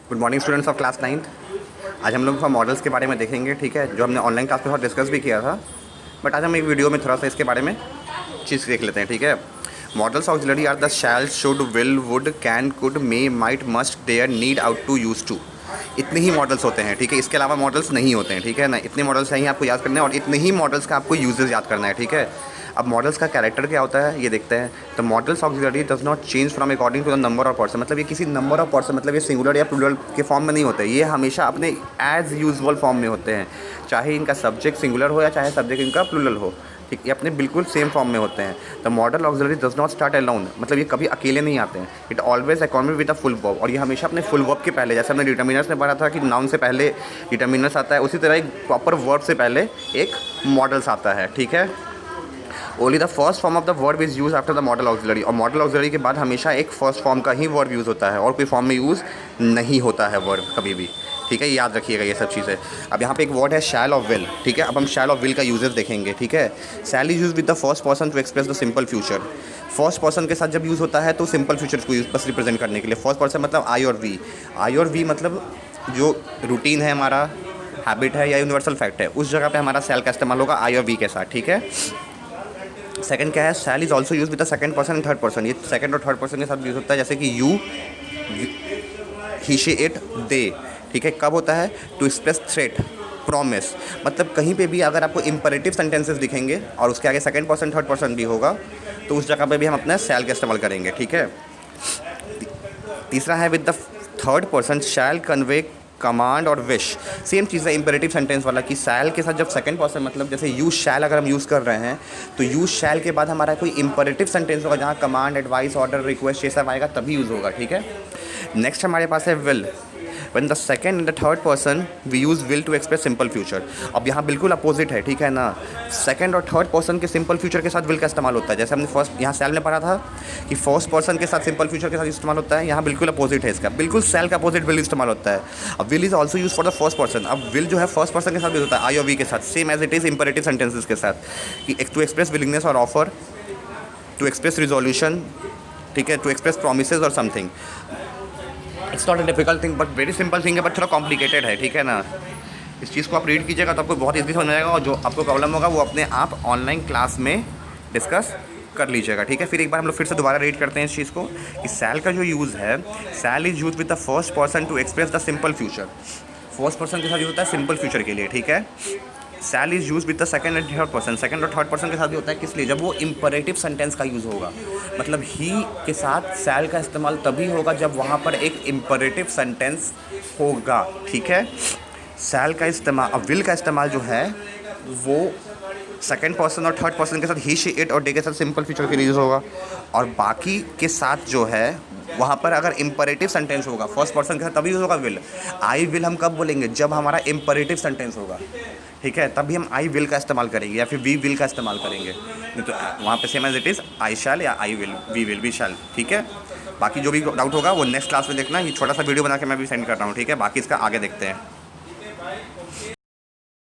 Good morning students of class 9th। आज हम लोग मॉडल्स के बारे में देखेंगे, ठीक है, जो हमने ऑनलाइन क्लास में बहुत डिस्कस भी किया था, बट आज हम एक वीडियो में थोड़ा सा इसके बारे में चीज़ देख लेते हैं, ठीक है। Modals auxiliary are the shall, should, will, would, can, could, may, might, must, dare, need, ought to, used to. इतने ही मॉडल्स होते हैं, ठीक है। इसके अलावा मॉडल्स नहीं होते हैं, ठीक है ना। इतने मॉडल्स चाहिए आपको याद करने हैं और इतने ही मॉडल्स का आपको यूजेस याद करना है, ठीक है। अब मॉडल्स का कैरेक्टर क्या होता है ये देखते हैं। तो modals auxiliary does not change from according to the number of person. मतलब ये किसी नंबर ऑफ पर्सन, मतलब ये सिंगुलर या प्लूरल के फॉर्म में नहीं होते, ये हमेशा अपने एज यूजुअल फॉर्म में होते हैं, चाहे इनका सब्जेक्ट सिंगुलर हो या चाहे सब्जेक्ट इनका प्लूरल हो, ठीक। ये अपने बिल्कुल सेम फॉर्म में होते हैं। The modal auxiliary does not start alone, मतलब ये कभी अकेले नहीं आते हैं। It always accompanied with a full verb, और ये हमेशा अपने फुल वर्ब के पहले, जैसे हमने डिटर्मिनर्स में पढ़ा था कि नाउन से पहले डिटर्मिनर्स आता है, उसी तरह एक प्रॉपर वर्ब से पहले एक मॉडल्स आता है, ठीक है। Only the first form of the verb is use after the modal auxiliary, और मॉडल ऑक्सिलरी के बाद हमेशा एक फर्स्ट फॉर्म का ही वर्ब यूज़ होता है और कोई फॉर्म में यूज़ नहीं होता है वर्ब कभी भी, ठीक है। याद रखिएगा ये सब चीज़ें। अब यहाँ पे एक वर्ड है शैल और विल, ठीक है। अब हम शैल और विल का यूजेस देखेंगे, ठीक है। Shall is use with the first person to express the simple future. First person के साथ जब यूज़ होता है तो सिंपल फ्यूचर को यूज बस रिप्रेजेंट करने के लिए। फर्स्ट पर्सन मतलब आई और वी। आई और वी मतलब जो रूटीन है हमारा, हैबिट है या यूनिवर्सल फैक्ट है, उस जगह पे हमारा शैल का इस्तेमाल होगा आई और वी के साथ, ठीक है। सेकंड क्या है, shall is also use with the second person and third person. ये सेकंड और थर्ड पर्सन के साथ यूज होता है, जैसे कि you, he, she, it, they, ठीक है। कब होता है, टू एक्सप्रेस थ्रेट, प्रॉमिस। मतलब कहीं पे भी अगर आपको इंपरेटिव सेंटेंसेस दिखेंगे और उसके आगे सेकंड पर्सन थर्ड पर्सन भी होगा तो उस जगह पे भी हम अपना शैल का इस्तेमाल करेंगे, ठीक है। तीसरा है with the third person shall convey command और विश। सेम चीज़ है इंपेरेटिव सेंटेंस वाला कि शैल के साथ जब सेकंड पर्सन, मतलब जैसे यूज शैल अगर हम यूज़ कर रहे हैं तो यूज शैल के बाद हमारा कोई इंपेरेटिव सेंटेंस होगा जहाँ कमांड, एडवाइस, ऑर्डर, रिक्वेस्ट ये सब आएगा तभी यूज़ होगा, ठीक है। नेक्स्ट हमारे पास है will. When the second and the third person we use will to express simple future। अब यहाँ बिल्कुल अपोजिट है, ठीक है ना। सेकंड और थर्ड पर्सन के सिंपल फ्यूचर के साथ विल का इस्तेमाल होता है, जैसे हमने फर्स्ट यहाँ सेल में पढ़ा था कि फर्स्ट पर्सन के साथ सिंपल फ्यूचर के साथ इस्तेमाल होता है, यहाँ बिल्कुल अपोजिट है इसका, बिल्कुल सेल का अपोजिट विल इस्तेमाल होता है। अब will is also use for the first person. अब विल जो है फर्स्ट पर्सन के साथ यूज होता है आई और वी के साथ, same as it is imperative sentences के साथ, कि टू एक्सप्रेस विलिंगनेस और ऑफर, टू एक्सप्रेस रिजोल्यूशन, ठीक है, टू एक्सप्रेस प्रोमिसेस और something. It's not a difficult thing but very simple thing है, बट थोड़ा कॉम्प्लिकेटेड है, ठीक है ना। इस चीज़ को आप रीड कीजिएगा तो आपको बहुत ईजी समझ में आएगा, और जो आपको प्रॉब्लम होगा वो अपने आप ऑनलाइन क्लास में डिस्कस कर लीजिएगा, ठीक है। फिर एक बार हम लोग फिर से दोबारा रीड करते हैं इस चीज़ को कि शैल का जो यूज़ है, shall is use with the first person to express the simple future. First person के साथ यूज होता है सिंपल फ्यूचर के लिए, ठीक है। Shall is use with the second and third person. सेकंड और थर्ड पर्सन के साथ भी होता है, किस लिए, जब वो इंपरेटिव सेंटेंस का यूज़ होगा। मतलब ही के साथ शैल का इस्तेमाल तभी होगा जब वहाँ पर एक इंपरेटिव सेंटेंस होगा, ठीक है। शैल का इस्तेमाल, अब विल का इस्तेमाल जो है वो सेकंड पर्सन और थर्ड पर्सन के साथ ही, शी, इट और डे के साथ सिंपल फ्यूचर के लिए यूज़ होगा, और बाकी के साथ जो है वहाँ पर अगर इंपरेटिव सेंटेंस होगा फर्स्ट पर्सन के साथ तभी यूज़ होगा विल। आई विल हम कब बोलेंगे, जब हमारा इंपरेटिव सेंटेंस होगा, ठीक है, तभी हम आई विल का इस्तेमाल करेंगे या फिर वी विल का इस्तेमाल करेंगे। नहीं तो वहाँ पे same as it is I shall या I will, we will, we shall, ठीक है। बाकी जो भी डाउट होगा वो नेक्स्ट क्लास में देखना। ये छोटा सा वीडियो बना के मैं भी सेंड कर रहा हूँ, ठीक है। बाकी इसका आगे देखते हैं।